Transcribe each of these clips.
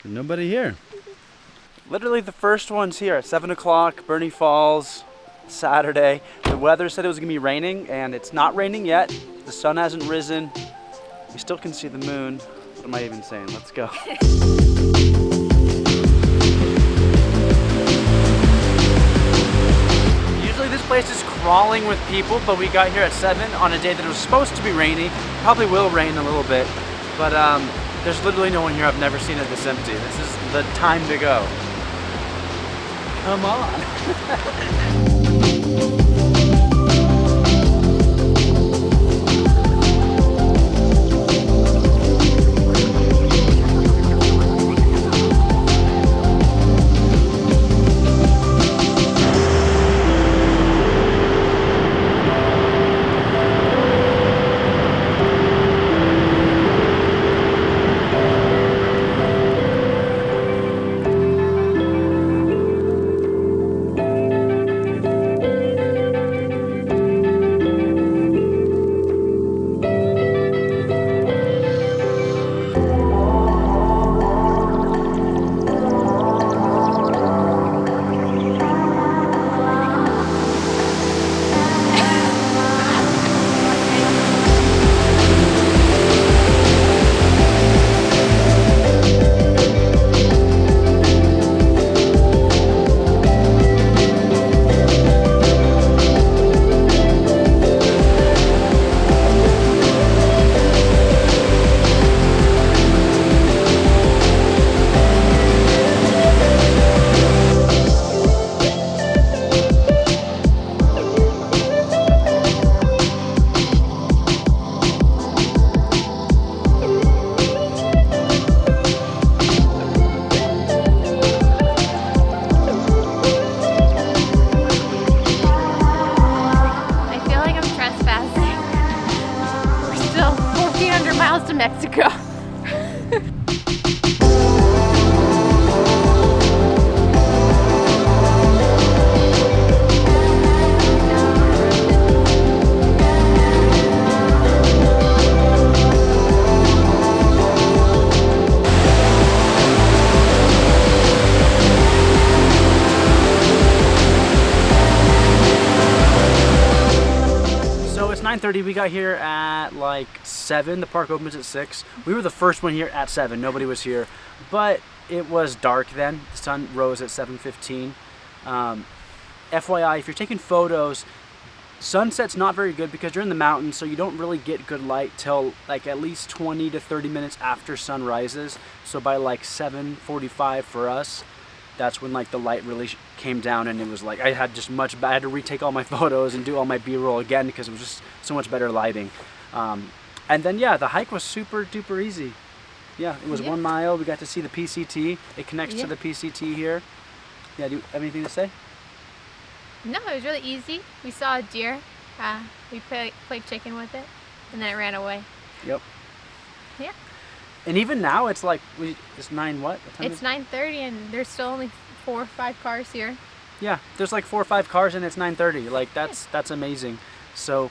Nobody here. Literally the first one's here at 7 o'clock, Burney Falls, Saturday. The weather said it was gonna be raining, and it's not raining yet. The sun hasn't risen. We still can see the moon. What am I even saying? Let's go. Usually this place is crawling with people, but we got here at 7 on a day that it was supposed to be rainy. Probably will rain a little bit, but there's literally no one here. I've never seen it this empty. This is the time to go. Come on. To Mexico. So it's 9:30. We got here at like 7. The park opens at 6. We were the first one here at 7. Nobody was here, but it was dark then. The sun rose at 7:15. FYI, if you're taking photos, sunset's not very good because you're in the mountains, so you don't really get good light till like at least 20 to 30 minutes after sun rises. So by like 7:45 for us, that's when like the light really came down, and it was like I had to retake all my photos and do all my B-roll again because it was just so much better lighting. And then yeah, the hike was super duper easy. Yeah, it was 1 mile. We got to see the PCT. It connects to the PCT here. Yeah, do you have anything to say? No, it was really easy. We saw a deer. We played chicken with it, and then it ran away. Yep. Yeah. And even now, it's like it's 9 what? It's 9:30, and there's still only 4 or 5 cars here. Yeah, there's like 4 or 5 cars, and it's 9:30. Like that's amazing. So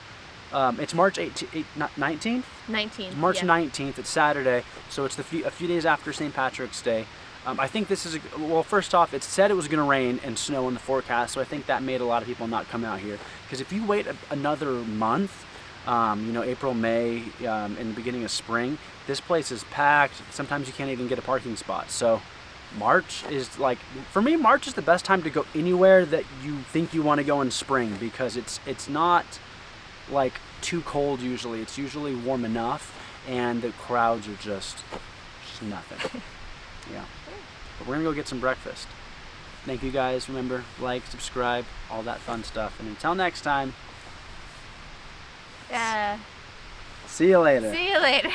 it's March 19th. 19th. March 19th. It's Saturday, so it's a few days after St. Patrick's Day. I think this is well. First off, it said it was going to rain and snow in the forecast, so I think that made a lot of people not come out here. Because if you wait another month, you know, April, May, and the beginning of spring, this place is packed. Sometimes you can't even get a parking spot. So March is like, for me, March is the best time to go anywhere that you think you want to go in spring, because it's not like too cold usually. It's usually warm enough, and the crowds are just nothing. Yeah. But we're gonna go get some breakfast. Thank you guys. Remember, like, subscribe, all that fun stuff. And until next time, see you later. See you later.